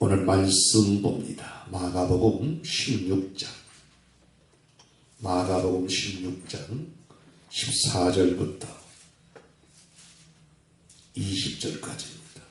오늘 말씀 봅니다. 마가복음 16장 14절부터 20절까지입니다.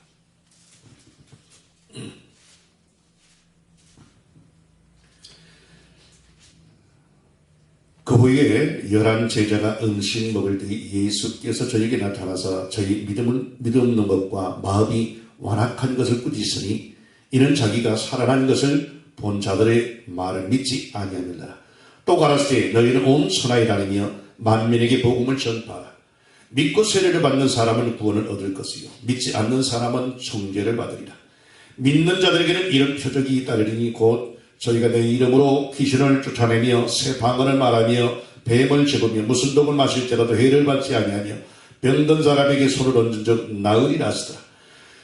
그 후에 11 제자가 음식 먹을 때 예수께서 저에게 나타나서 저희 믿음없는 것과 마음이 완악한 것을 꾸짖으니 이는 자기가 살아난 것을 본 자들의 말을 믿지 아니하느니라. 또 가라사대 너희는 온 천하에 다니며 만민에게 복음을 전파하라. 믿고 세례를 받는 사람은 구원을 얻을 것이요 믿지 않는 사람은 정죄를 받으리라. 믿는 자들에게는 이런 표적이 잇따르리니 곧 저희가 내 이름으로 귀신을 쫓아내며 새 방언을 말하며 뱀을 잡으며 무슨 독을 마실지라도 해를 받지 아니하며 병든 사람에게 손을 얹은 적 나으리라 하시더라.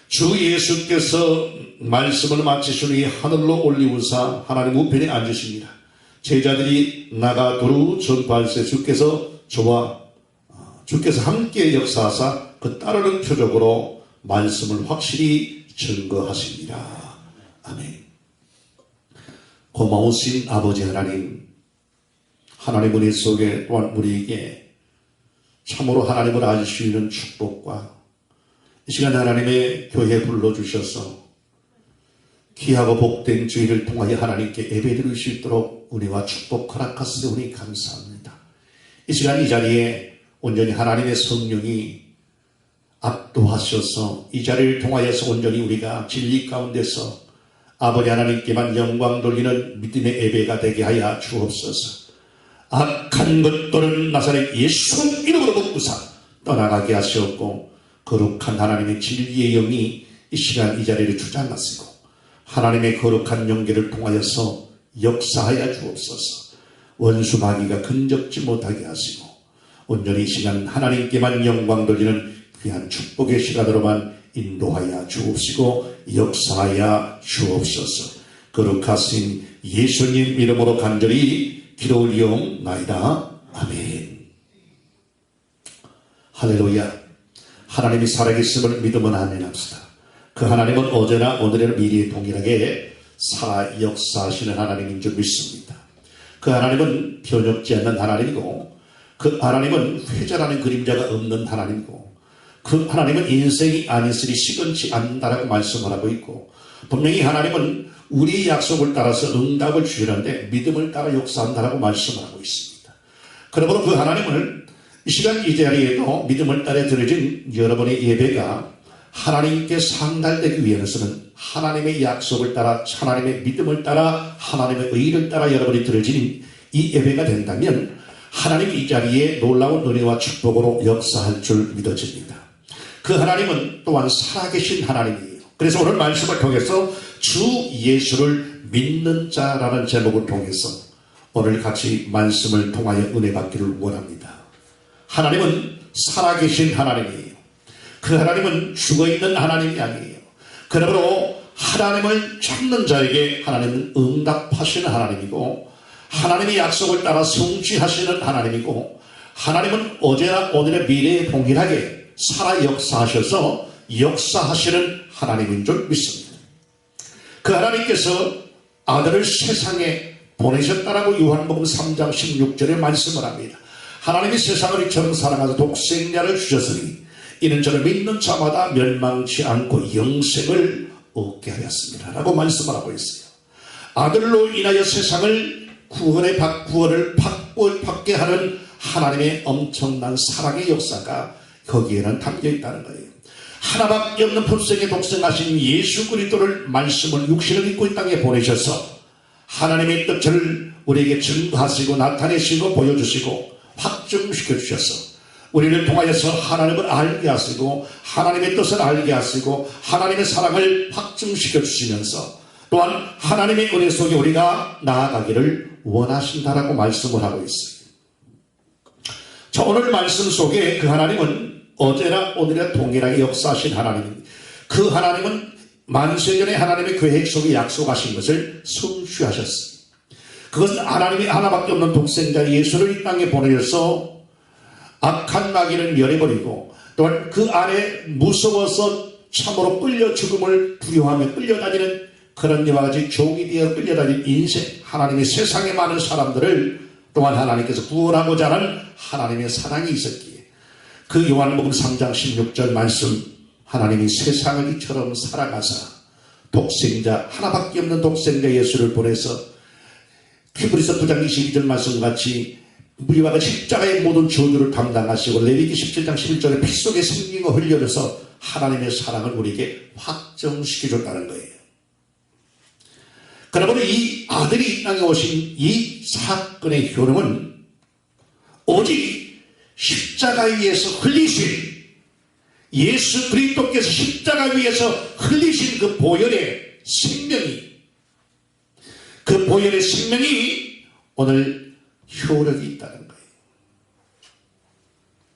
주 예수께서 말씀을 마치신 후에 하늘로 올리우사 하나님 우편에 앉으십니다. 제자들이 나가 두루 전파할세 주께서 함께 역사하사 그 따르는 표적으로 말씀을 확실히 증거하십니다. 아멘. 고마우신 아버지 하나님, 하나님 은혜 속에 또한 우리에게 참으로 하나님을 알 수 있는 축복과 이 시간 하나님의 교회에 불러주셔서 귀하고 복된 주일을 통하여 하나님께 예배드릴 수 있도록 은혜와 축복 허락하시오니 감사합니다. 이 시간 이 자리에 온전히 하나님의 성령이 압도하셔서 이 자리를 통하여서 온전히 우리가 진리 가운데서 아버지 하나님께만 영광 돌리는 믿음의 예배가 되게 하여 주옵소서. 악한 것들은 나사렛 예수 이름으로 묶으사 떠나가게 하시옵고 거룩한 하나님의 진리의 영이 이 시간 이 자리를 주장하시고 하나님의 거룩한 영계를 통하여서 역사하여 주옵소서. 원수 마귀가 근접지 못하게 하시고 온전히 이 시간 하나님께만 영광 돌리는 귀한 축복의 시간으로만 인도하여 주옵시고 역사하여 주옵소서. 거룩하신 예수님 이름으로 간절히 기도 올리옵나이다. 아멘. 할렐루야. 하나님이 살아계심을 믿으면 아멘합시다. 그 하나님은 어제나 오늘이나 미래에 동일하게 살아 역사하시는 하나님인 줄 믿습니다. 그 하나님은 변혁지 않는 하나님이고 그 하나님은 회자라는 그림자가 없는 하나님이고 그 하나님은 인생이 아니으리 시건치 않는다라고 말씀을 하고 있고 분명히 하나님은 우리의 약속을 따라서 응답을 주시는데 믿음을 따라 역사한다라고 말씀을 하고 있습니다. 그러므로 그 하나님을 이 시간 이 자리에도 믿음을 따라 드려진 여러분의 예배가 하나님께 상달되기 위해서는 하나님의 약속을 따라 하나님의 믿음을 따라 하나님의 의를 따라 여러분이 드려진 이 예배가 된다면 하나님이 이 자리에 놀라운 은혜와 축복으로 역사할 줄 믿어집니다. 그 하나님은 또한 살아계신 하나님이에요. 그래서 오늘 말씀을 통해서 주 예수를 믿는 자라는 제목을 통해서 오늘 같이 말씀을 통하여 은혜 받기를 원합니다. 하나님은 살아계신 하나님이에요. 그 하나님은 죽어있는 하나님이 아니에요. 그러므로 하나님을 찾는 자에게 하나님은 응답하시는 하나님이고 하나님의 약속을 따라 성취하시는 하나님이고 하나님은 어제나 오늘의 미래에 동일하게 살아 역사하셔서 역사하시는 하나님인 줄 믿습니다. 그 하나님께서 아들을 세상에 보내셨다라고 요한복음 3장 16절에 말씀을 합니다. 하나님이 세상을 이처럼 사랑하사 독생자를 주셨으니 이는 저를 믿는 자마다 멸망치 않고 영생을 얻게 하였습니다 라고 말씀을 하고 있어요. 아들로 인하여 세상을 구원을 받게 하는 하나님의 엄청난 사랑의 역사가 거기에는 담겨 있다는 거예요. 하나밖에 없는 품성에 독생하신 예수 그리스도를 말씀을 육신을 입고 이 땅에 보내셔서 하나님의 뜻을 우리에게 증거하시고 나타내시고 보여주시고 확증시켜 주셔서 우리를 통하여서 하나님을 알게 하시고 하나님의 뜻을 알게 하시고 하나님의 사랑을 확증시켜 주시면서 또한 하나님의 은혜 속에 우리가 나아가기를 원하신다라고 말씀을 하고 있어요. 자, 오늘 말씀 속에 그 하나님은 어제나 오늘이나 동일하게 역사하신 하나님입니다. 그 하나님은 만세전에 하나님의 계획 속에 약속하신 것을 성취하셨습니다. 그것은 하나님이 하나밖에 없는 독생자 예수를 이 땅에 보내셔서 악한 마귀를 멸해버리고 또한 그 안에 무서워서 참으로 끌려 죽음을 두려워하며 끌려다니는 그런 이와 같이 종이 되어 끌려다닌 인생, 하나님의 세상에 많은 사람들을 또한 하나님께서 구원하고자 하는 하나님의 사랑이 있었기에 그 요한복음 3장 16절 말씀, 하나님이 세상을 이처럼 사랑하사 독생자, 하나밖에 없는 독생자 예수를 보내서 히브리서 9장 22절 말씀과 같이 우리와 같이 십자가의 모든 저주를 담당하시고 레위기 17장 11절에 피 속에 생명을 흘려서 하나님의 사랑을 우리에게 확정시켜줬다는 거예요. 그러므로 이 아들이 이 땅에 오신 이 사건의 효능은 오직 십자가 위에서 흘리신 예수 그리스도께서 십자가 위에서 흘리신 그 보혈의 생명이, 그 보혈의 생명이 오늘 효력이 있다는 거예요.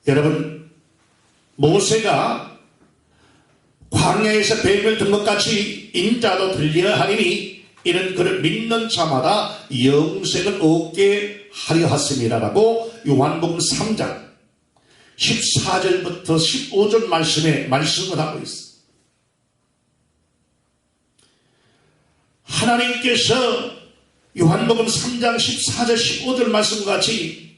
여러분, 모세가 광야에서 뱀을 든 것 같이 인자도 들리라 하리니 이는 그를 믿는 자마다 영생을 얻게 하려 하심이라라고 요한복음 3장 14절부터 15절 말씀에 말씀을 하고 있습니다. 하나님께서 요한복음 3장 14절 15절 말씀과 같이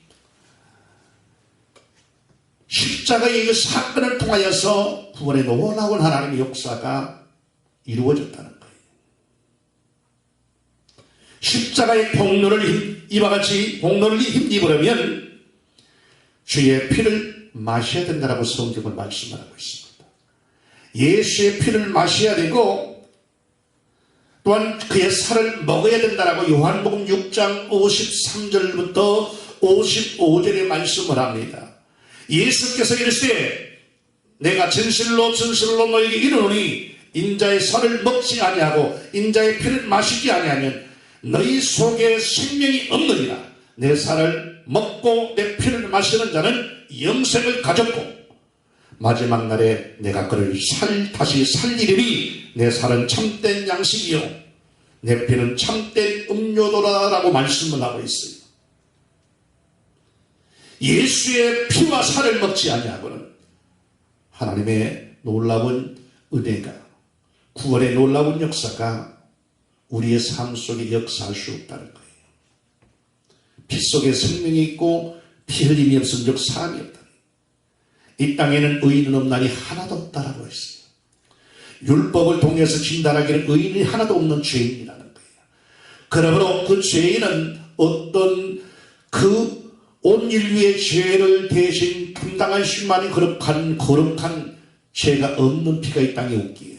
십자가의 그 사건을 통하여서 구원의 놀라운 하나님의 역사가 이루어졌다는 거예요. 십자가의 공로를 이와 같이 공로를 힘입으려면 주의 피를 마셔야 된다라고 성경은 말씀을 하고 있습니다. 예수의 피를 마셔야 되고 또한 그의 살을 먹어야 된다라고 요한복음 6장 53절부터 55절에 말씀을 합니다. 예수께서 이르시되 내가 진실로 너희에게 이르노니 인자의 살을 먹지 아니하고 인자의 피를 마시지 아니하면 너희 속에 생명이 없느니라. 내 살을 먹고 내 피를 마시는 자는 영생을 가졌고 마지막 날에 내가 그를 다시 살리리니 내 살은 참된 양식이요 내 피는 참된 음료도라라고 말씀을 하고 있어요. 예수의 피와 살을 먹지 아니하고는 하나님의 놀라운 은혜가, 구원의 놀라운 역사가 우리의 삶 속에 역사할 수 없다는 거예요. 피 속에 생명이 있고 피 흘림이 없은 즉 사함이 없다. 이 땅에는 의인은 없나니 하나도 없다라고 했어요. 율법을 통해서 진단하기는 의인이 하나도 없는 죄인이라는 거예요. 그러므로 그 죄인은 어떤 그 온 인류의 죄를 대신 감당할 수만이 거룩한 죄가 없는 피가 이 땅에 없기에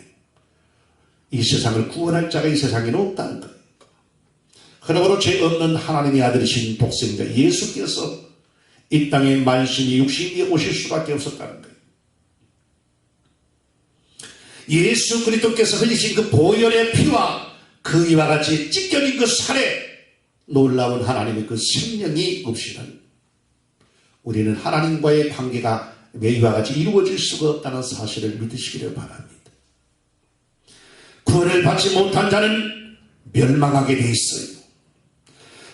이 세상을 구원할 자가 이 세상에는 없다는 거예요. 그러므로 죄 없는 하나님의 아들이신 독생자 예수께서 이 땅에 만신이 육신이 오실 수밖에 없었다는 거예요. 예수 그리스도께서 흘리신 그 보혈의 피와 그 이와 같이 찢겨진 그 살에 놀라운 하나님의 그 생명이 없이는 우리는 하나님과의 관계가 이와 같이 이루어질 수가 없다는 사실을 믿으시기를 바랍니다. 구원을 받지 못한 자는 멸망하게 돼 있어요.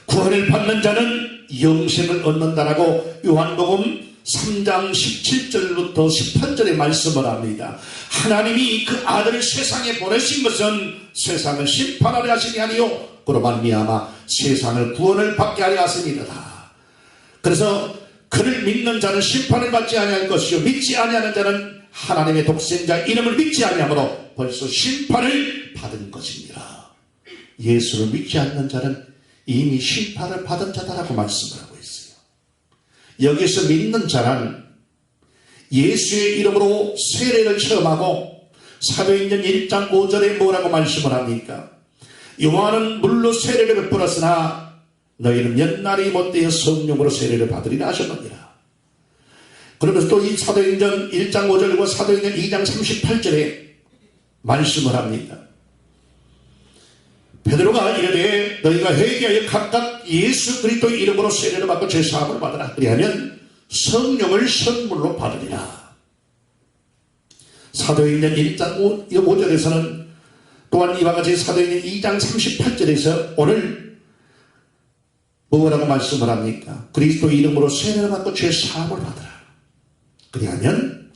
구원을 받는 자는 영생을 얻는다라고 요한복음 3장 17절부터 18절에 말씀을 합니다. 하나님이 그 아들을 세상에 보내신 것은 세상을 심판하려 하심이 아니요 그로 말미암아 세상을 구원을 받게 하려 하심이다. 그래서 그를 믿는 자는 심판을 받지 아니할 것이요 믿지 아니하는 자는 하나님의 독생자 이름을 믿지 아니하므로 벌써 심판을 받은 것입니다. 예수를 믿지 않는 자는 이미 심판을 받은 자다라고 말씀을 하고 있어요. 여기서 믿는 자는 예수의 이름으로 세례를 체험하고 사도행전 1장 5절에 뭐라고 말씀을 합니까? 요한은 물로 세례를 베풀었으나 너희는 옛날이 못되어 성령으로 세례를 받으리라 하셨느니라. 그러면서 또 이 사도행전 1장 5절과 사도행전 2장 38절에 말씀을 합니다. 베드로가 이르되 너희가 회개하여 각각 예수 그리스도의 이름으로 세례를 받고 죄사함을 받으라. 그리하면 성령을 선물로 받으리라. 사도행전 1장 5절에서는 또한 이와 같이 사도행전 2장 38절에서 오늘 뭐라고 말씀을 합니까? 그리스도 이름으로 세례를 받고 죄사함을 받으라. 그리하면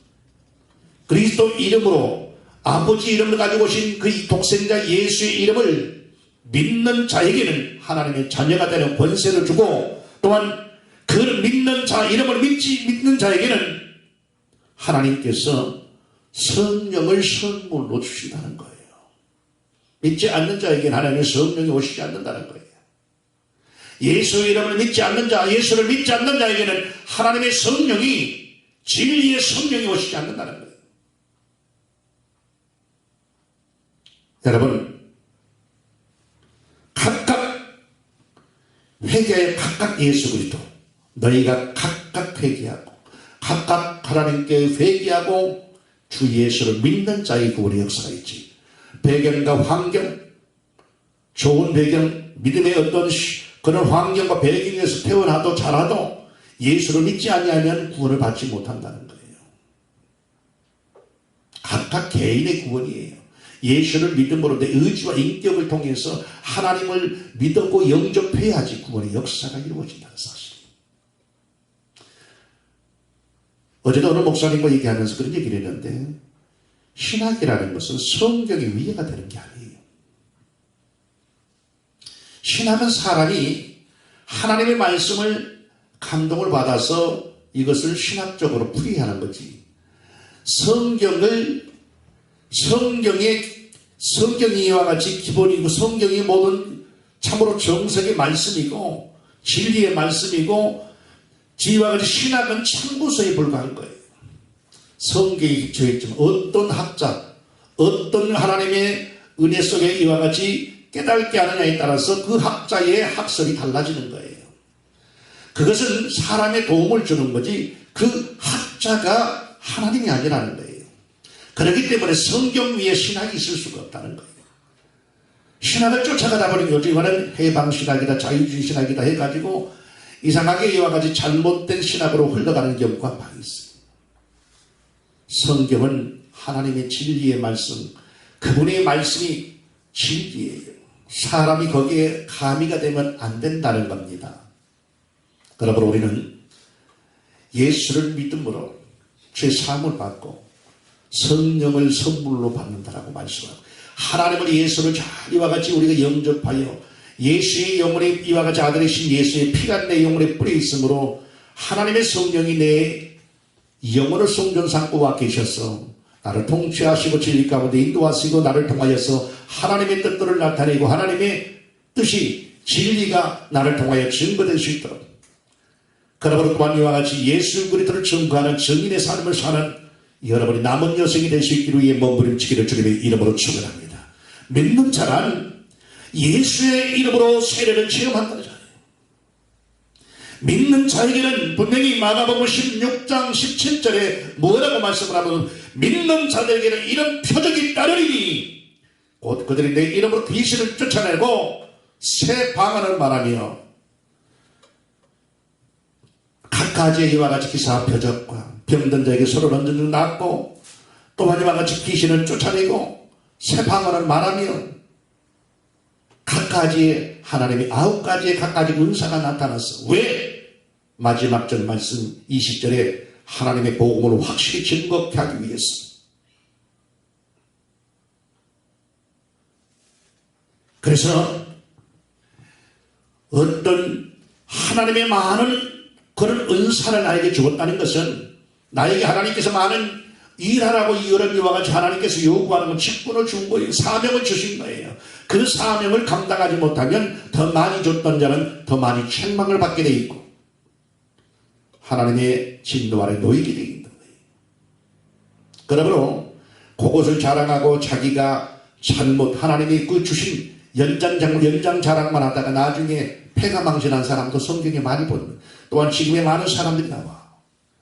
그리스도 이름으로 아버지 이름을 가지고 오신 그 독생자 예수의 이름을 믿는 자에게는 하나님의 자녀가 되는 권세를 주고, 또한 그 믿는 자 이름을 믿는 자에게는 하나님께서 성령을 선물로 주신다는 거예요. 믿지 않는 자에게는 하나님의 성령이 오시지 않는다는 거예요. 예수 이름을 믿지 않는 자, 예수를 믿지 않는 자에게는 하나님의 성령이, 진리의 성령이 오시지 않는다는 거예요. 여러분, 각각 회개하여 각각 예수 그리스도, 너희가 각각 회개하고 각각 하나님께 회개하고 주 예수를 믿는 자의 구원의 역사가 있지. 배경과 환경, 좋은 배경, 믿음의 어떤 그런 환경과 배경에서 태어나도 자라도 예수를 믿지 아니하면 구원을 받지 못한다는 거예요. 각각 개인의 구원이에요. 예수를 믿음으로 내 의지와 인격을 통해서 하나님을 믿고 영접해야지 구원의 역사가 이루어진다는 사실. 어제도 어느 목사님과 얘기하면서 그런 얘기를 했는데, 신학이라는 것은 성경의 위에가 되는 게 아니에요. 신학은 사람이 하나님의 말씀을 감동을 받아서 이것을 신학적으로 풀이하는 거지. 성경이 이와 같이 기본이고, 성경이 모든 참으로 정석의 말씀이고 진리의 말씀이고, 이와 같이 신학은 참고서에 불과한 거예요. 성경에 기초했지만 어떤 학자, 어떤 하나님의 은혜 속에 이와 같이 깨닫게 하느냐에 따라서 그 학자의 학설이 달라지는 거예요. 그것은 사람의 도움을 주는 거지 그 학자가 하나님이 아니라는 거예요. 그렇기 때문에 성경 위에 신학이 있을 수가 없다는 거예요. 신학을 쫓아가다 보니 요즘에는 해방신학이다, 자유주의 신학이다 해가지고 이상하게 이와 같이 잘못된 신학으로 흘러가는 경우가 많이 있어요. 성경은 하나님의 진리의 말씀, 그분의 말씀이 진리예요. 사람이 거기에 가미가 되면 안 된다는 겁니다. 그러므로 우리는 예수를 믿음으로 죄 사함을 받고 성령을 선물로 받는다라고 말씀하고, 하나님을 예수를 잘 이와 같이 우리가 영접하여 예수의 영혼이 이와 같이 아들이신 예수의 피가 내 영혼에 뿌려 있으므로 하나님의 성령이 내 영혼을 성전 삼고 와 계셔서 나를 통치하시고 진리 가운데 인도하시고 나를 통하여서 하나님의 뜻들을 나타내고 하나님의 뜻이 진리가 나를 통하여 증거될 수 있도록, 그러므로 또한 이와 같이 예수 그리스도를 증거하는 증인의 삶을 사는 여러분이 남은 여생이 될 수 있기를 위해 몸부림치기를 주님의 이름으로 축원합니다. 믿는 자란 예수의 이름으로 세례를 체험한다는 자예요. 믿는 자에게는 분명히 마가복음 16장 17절에 뭐라고 말씀을 하면, 믿는 자들에게는 이런 표적이 따르리니 곧 그들이 내 이름으로 귀신을 쫓아내고 새 방언을 말하며, 각가지의 이와 같이 기사 표적과 병든 자에게 서로 얹은 낫고, 또한 이와 같이 귀신을 쫓아내고 새 방언을 말하며, 각가지의 하나님이 9가지의 각가지 은사가 나타났어. 왜? 마지막 절 말씀 20절에 하나님의 복음을 확실히 증거케 하기 위해서. 그래서 어떤 하나님의 많은 그런 은사를 나에게 주었다는 것은, 나에게 하나님께서 많은 일하라고 이와 같이 하나님께서 요구하는 건 직분을 준 거예요. 사명을 주신 거예요. 그 사명을 감당하지 못하면 더 많이 줬던 자는 더 많이 책망을 받게 돼 있고 하나님의 진노 아래 놓이게 돼 있는 거예요. 그러므로 그것을 자랑하고 자기가 잘못 하나님이 그 주신 연장 자랑만 하다가 나중에 패가 망신한 사람도 성경에 많이 보는, 또한 지금의 많은 사람들이 나와.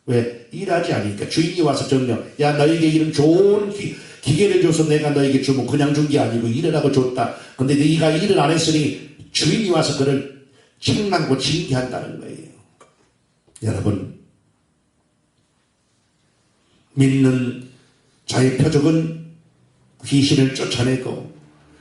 왜? 일하지 않으니까. 주인이 와서 정령, 야 너에게 이런 좋은 기계를 줘서 내가 너에게 주면 그냥 준 게 아니고 일하라고 줬다. 근데 네가 일을 안 했으니 주인이 와서 그를 책망하고 징계한다는 거예요. 여러분, 믿는 자의 표적은 귀신을 쫓아내고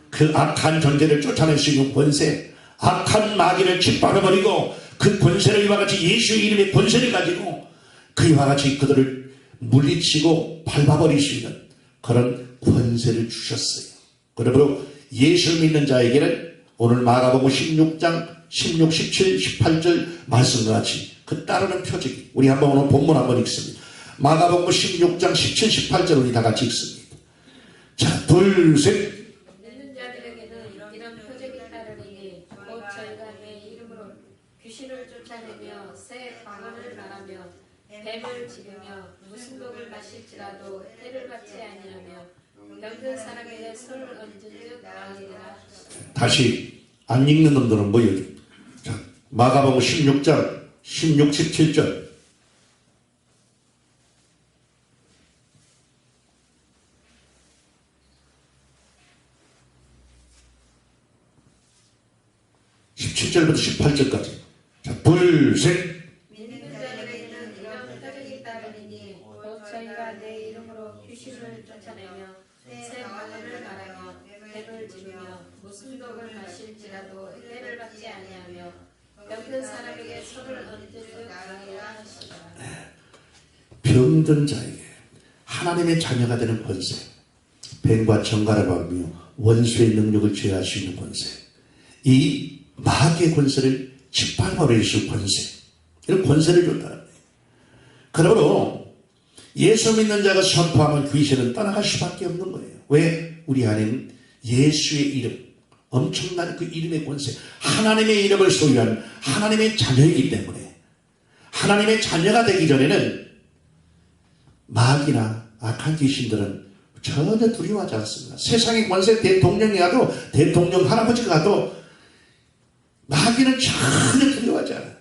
그 악한 존재를 쫓아낼 수 있는 권세, 악한 마귀를 짓밟아버리고 그 권세를 이와 같이 예수의 이름의 권세를 가지고 그와 같이 그들을 물리치고 밟아버릴 수 있는 그런 권세를 주셨어요. 그러므로 예수 믿는 자에게는 오늘 마가복음 16장 16, 17, 18절 말씀과 같이 그 따르는 표적이, 우리 한번 오늘 본문 한번 읽습니다. 마가복음 16장 17, 18절 우리 다 같이 읽습니다. 자, 둘, 셋. 믿는 자들에게는 이런 표적이 따르리니 곧 저희가 내 이름으로 귀신을 쫓아내며 새 방언을 말하며 뱀을 집으며 무슨 독을 마실지라도 해를 받지 아니하며 병든 사람에게 손을 얹은즉 나으리라. 다시 안 읽는 놈들은 뭐예요? 자, 마가복음 16장 16, 17절. (17절부터) 18절까지. 자, 둘, 셋. 믿는 자들에게는 이런 표적이 따르리니 곧 저희가 내 이름으로 귀신을 쫓아내며 새 방언을 말하며 뱀을 집으며 무슨 독을 마실지라도 해를 받지 아니하며 병든 사람에게 손을 얹은즉 나으리라 하시더라. 병든 자에게 하나님의 자녀가 되는 권세, 뱀과 정갈을 밟으며 원수의 능력을 제어할 수 있는 권세, 이 마귀의 권세를 짓밟아버릴 수 있는 권세, 이런 권세를 줬다는 거예요. 그러므로 예수 믿는 자가 선포하면 귀신은 떠나갈 수밖에 없는 거예요. 왜? 우리 안에는 예수의 이름, 엄청난 그 이름의 권세, 하나님의 이름을 소유한 하나님의 자녀이기 때문에, 하나님의 자녀가 되기 전에는 마귀나 악한 귀신들은 전혀 두려워하지 않습니다. 세상의 권세, 대통령이 가도, 대통령 할아버지가 가도 마귀는 전혀 두려워하지 않아요.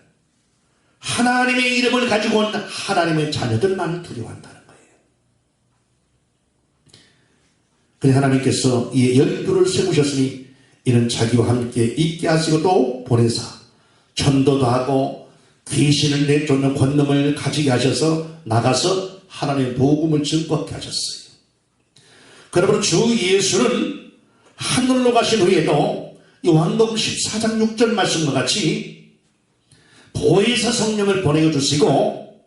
하나님의 이름을 가지고 온 하나님의 자녀들만 두려워한다는 거예요. 그래서 하나님께서 이 열두를 세우셨으니 이는 자기와 함께 있게 하시고 또 보내사 전도도 하고 귀신을 내쫓는 권능을 가지게 하셔서 나가서 하나님의 복음을 증거하게 하셨어요. 그러므로 주 예수는 하늘로 가신 후에도 요한복음 14장 6절 말씀과 같이 보혜사 성령을 보내주시고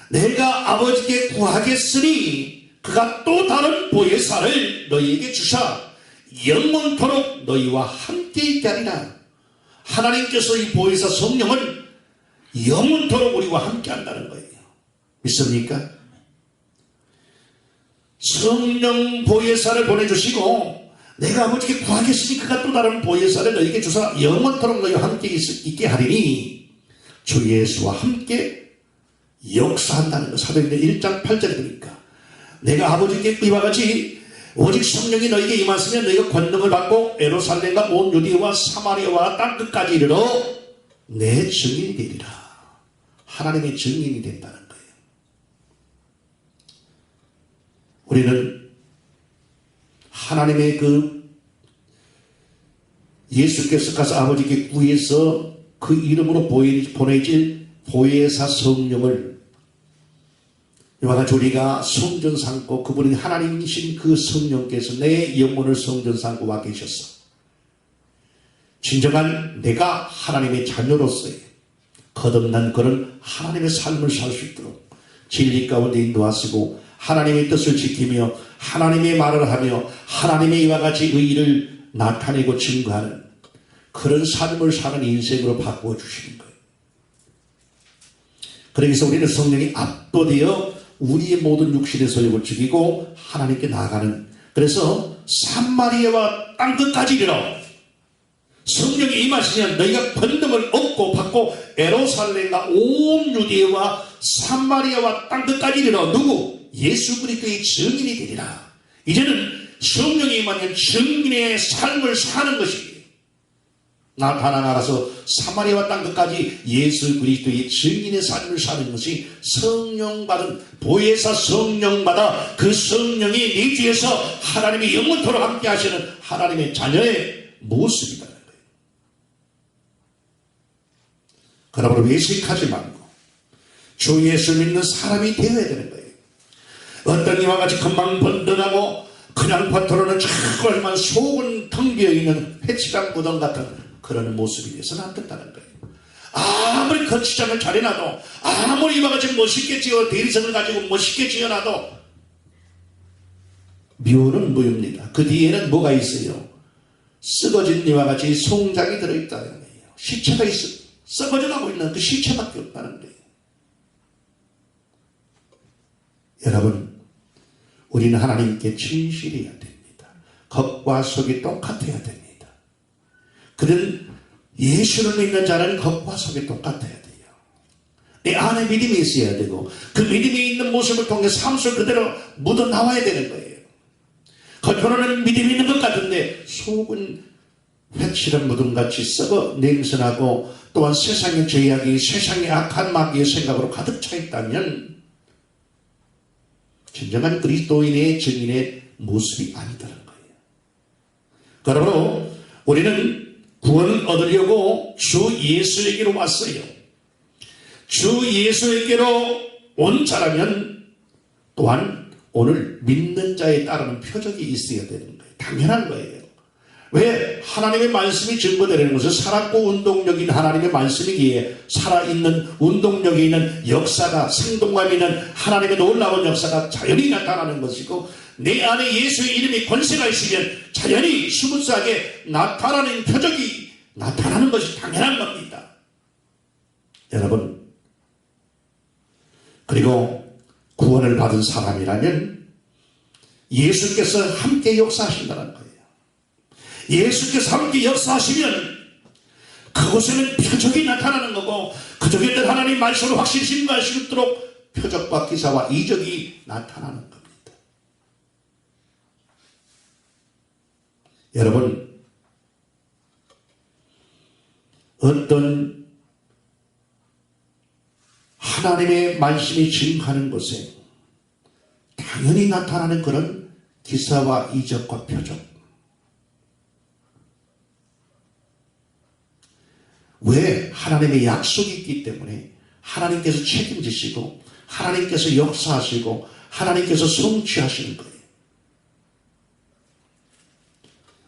내가 아버지께 구하겠으니 그가 또 다른 보혜사를 너희에게 주사 영원토록 너희와 함께 있게 하리라. 하나님께서 이 보혜사 성령을 영원토록 우리와 함께 한다는 거예요. 믿습니까? 성령 보혜사를 보내주시고 내가 아버지께 구하겠으니 그가 또 다른 보혜사를 너희에게 주사 영원토록 너희와 함께 있게 하리니 주 예수와 함께 역사한다는 것. 사도행전 1장 8절에 보니까 내가 아버지께 이와 같이 오직 성령이 너희에게 임하시면 너희가 권능을 받고 예루살렘과 온 유대와 사마리아와 땅끝까지 이르러 내 증인이 되리라. 하나님의 증인이 된다는 거예요. 우리는 하나님의 그 예수께서 가서 아버지께 구해서 그 이름으로 보내질 보혜사 성령을 이와 같이 우리가 성전 삼고 그분이 하나님이신 그 성령께서 내 영혼을 성전 삼고 와 계셨어. 진정한 내가 하나님의 자녀로서의 거듭난 그런 하나님의 삶을 살 수 있도록 진리 가운데 인도하시고 하나님의 뜻을 지키며 하나님의 말을 하며 하나님의 이와 같이 의의를 나타내고 증거하는 그런 삶을 사는 인생으로 바꾸어 주시는 거예요. 그래서 우리는 성령이 압도되어 우리의 모든 육신의 소욕을 죽이고 하나님께 나아가는, 그래서 산마리아와 땅끝까지 이르러 성령이 임하시면 너희가 권능을 얻고 받고 예루살렘과 온 유대와 산마리아와 땅끝까지 이르러 누구? 예수 그리스도의 증인이 되리라. 이제는 성령이 임하면 증인의 삶을 사는 것이 나타나가서 사마리아와 땅끝까지 예수 그리스도의 증인의 삶을 사는 것이 성령받은 보혜사 성령받아 그 성령이 네 주에서 하나님이 영원토록 함께 하시는 하나님의 자녀의 모습이라는 거예요. 그러므로 외식하지 말고 주 예수 믿는 사람이 되어야 되는 거예요. 어떤 이와 같이 금방 번덕하고 그냥 겉으로는 자꾸만 속은 텅 비어있는 회치장 구덩 같은 그런 모습이 되어서는 안 된다는 거예요. 아무리 거치장을 잘해놔도 아무리 이와 같이 멋있게 지어 대리석을 가지고 멋있게 지어놔도 묘는 무입니다. 그 뒤에는 뭐가 있어요? 썩어진 이와 같이 송장이 들어있다는 거예요. 시체가 있어. 썩어져 가고 있는 그 시체밖에 없다는 거예요. 여러분, 우리는 하나님께 진실해야 됩니다. 겉과 속이 똑같아야 됩니다. 그는 예수를 믿는 자는 겉과 속이 똑같아야 돼요. 내 안에 믿음이 있어야 되고 그 믿음이 있는 모습을 통해 삶 속 그대로 묻어나와야 되는 거예요. 겉으로는 믿음이 있는 것 같은데 속은 회칠한 무덤같이 썩어 냉선하고 또한 세상의 죄악이 세상의 악한 마귀의 생각으로 가득 차 있다면 진정한 그리스도인의 증인의 모습이 아니다는 거예요. 그러므로 우리는 구원을 얻으려고 주 예수에게로 왔어요. 주 예수에게로 온 자라면 또한 오늘 믿는 자에 따르는 표적이 있어야 되는 거예요. 당연한 거예요. 왜? 하나님의 말씀이 증거되는 것은 살았고 운동력인 하나님의 말씀이기에 살아있는 운동력이 있는 역사가 생동감 있는 하나님의 놀라운 역사가 자연히 나타나는 것이고 내 안에 예수의 이름이 권세가 있으면 자연히 스무스하게 나타나는 표적이 나타나는 것이 당연한 겁니다. 여러분, 그리고 구원을 받은 사람이라면 예수께서 함께 역사하신다는 거예요. 예수께서 함께 역사하시면 그곳에는 표적이 나타나는 거고 그쪽에는 하나님 말씀을 확실히 신뢰할 수 있도록 표적과 기사와 이적이 나타나는 겁니다. 여러분, 어떤 하나님의 말씀이 증거하는 곳에 당연히 나타나는 그런 기사와 이적과 표적. 왜? 하나님의 약속이 있기 때문에 하나님께서 책임지시고 하나님께서 역사하시고 하나님께서 성취하시는 거예요.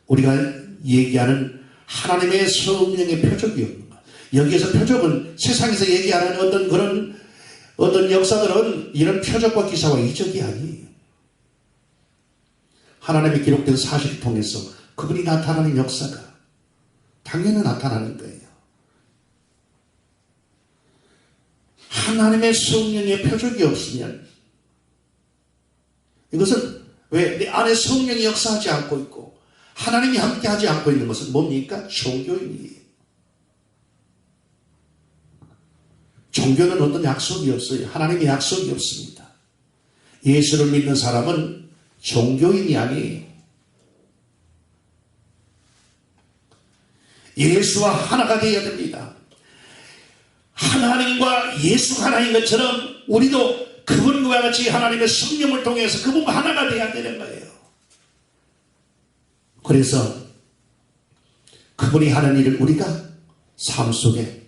우리가 얘기하는 하나님의 성령의 표적이 없는 거예요. 여기에서 표적은 세상에서 얘기하는 어떤 역사들은 이런 표적과 기사와 이적이 아니에요. 하나님의 기록된 사실을 통해서 그분이 나타나는 역사가 당연히 나타나는 거예요. 하나님의 성령의 표적이 없으면 이것은 왜 내 안에 성령이 역사하지 않고 있고 하나님이 함께하지 않고 있는 것은 뭡니까? 종교인이에요. 종교는 어떤 약속이 없어요. 하나님의 약속이 없습니다. 예수를 믿는 사람은 종교인이 아니에요. 예수와 하나가 되어야 됩니다. 하나님과 예수가 하나인 것처럼 우리도 그분과 같이 하나님의 성령을 통해서 그분과 하나가 되어야 되는 거예요. 그래서 그분이 하는 일을 우리가 삶 속에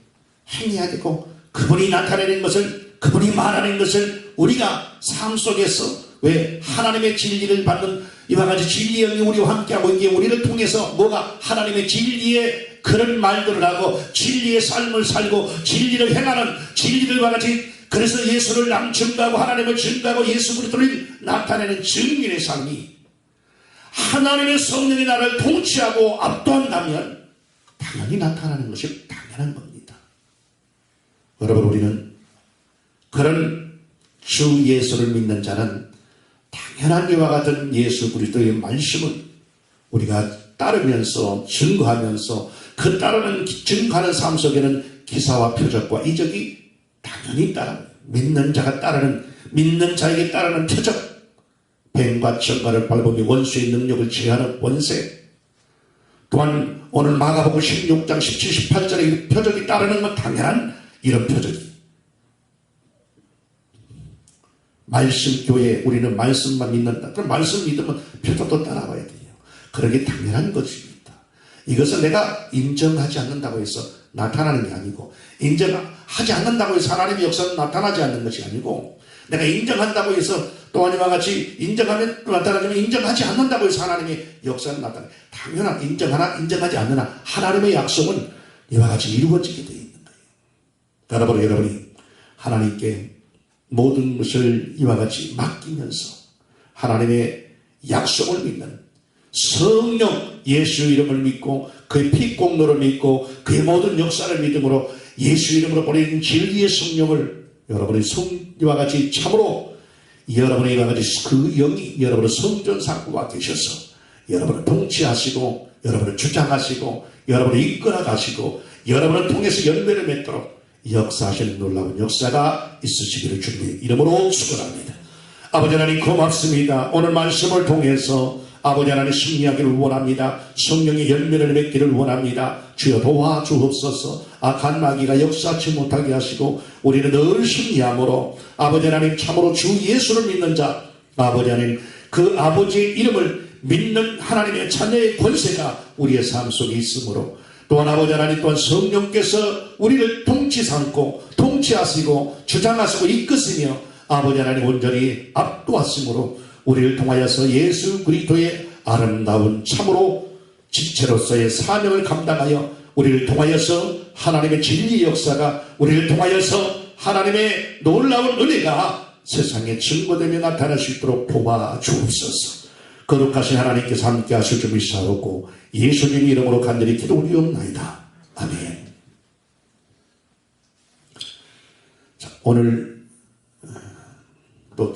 행해야 되고 그분이 나타내는 것을 그분이 말하는 것을 우리가 삶 속에서 왜 하나님의 진리를 받는 이와 같이 진리의 영이 우리와 함께하고 있기에 우리를 통해서 뭐가 하나님의 진리의 그런 말들을 하고 진리의 삶을 살고 진리를 행하는 진리들과 같이 그래서 예수를 증거하고 하나님을 증거하고 예수 그리스도를 나타내는 증인의 삶이 하나님의 성령이 나를 통치하고 압도한다면 당연히 나타나는 것이 당연한 겁니다. 여러분, 우리는 그런 주 예수를 믿는 자는 당연한 이와 같은 예수 그리스도의 말씀을 우리가 따르면서 증거하면서 그 따르는 증거하는 삶 속에는 기사와 표적과 이적이 당연히 따릅니다. 믿는 자가 따르는 믿는 자에게 따르는 표적 뱀과 정갈을 밟으며 원수의 능력을 제하는 원세 또한 오늘 마가복음 16장 17, 18절에 표적이 따르는 건 당연한 이런 표적이 말씀교회 우리는 말씀만 믿는다. 그럼 말씀 믿으면 표적도 따라와야 돼요. 그러게 당연한 것입니다. 이것은 내가 인정하지 않는다고 해서 나타나는 게 아니고 인정하지 않는다고 해서 하나님의 역사는 나타나지 않는 것이 아니고 내가 인정한다고 해서 또한 이와 같이 인정하면 나타나지만 인정하지 않는다고 해서 하나님의 역사는 나타나요. 당연한 인정하나 인정하지 않느나 하나님의 약속은 이와 같이 이루어지게 되어 있는 거예요. 여러분이 하나님께 모든 것을 이와 같이 맡기면서 하나님의 약속을 믿는 성령 예수 이름을 믿고 그의 피 공로를 믿고 그의 모든 역사를 믿음으로 예수 이름으로 보내준 진리의 성령을 여러분의 성리와 같이 참으로 여러분의 이와 같이 그 영이 여러분의 성전사구가 되셔서 여러분을 통치하시고 여러분을 주장하시고 여러분을 이끌어 가시고 여러분을 통해서 열매를 맺도록 역사하시는 놀라운 역사가 있으시기를 주님의 이름으로 축원합니다. 아버지 하나님 고맙습니다. 오늘 말씀을 통해서 아버지 하나님 승리하기를 원합니다. 성령의 열매를 맺기를 원합니다. 주여 도와주옵소서. 악한 마귀가 역사치 못하게 하시고 우리는 늘 승리함으로 아버지 하나님 참으로 주 예수를 믿는 자 아버지 하나님 그 아버지의 이름을 믿는 하나님의 자녀의 권세가 우리의 삶 속에 있으므로 또한 아버지 하나님 또한 성령께서 우리를 통치 삼고 통치하시고 주장하시고 이끄시며 아버지 하나님 온전히 압도하심으로 우리를 통하여서 예수 그리스도의 아름다운 참으로 지체로서의 사명을 감당하여 우리를 통하여서 하나님의 진리 역사가 우리를 통하여서 하나님의 놀라운 은혜가 세상에 증거되며 나타날 수 있도록 도와주옵소서. 거룩하신 하나님께서 함께 하실 줄 믿사오고 예수님 이름으로 간절히 기도 올리옵나이다. 아멘. 자, 오늘 또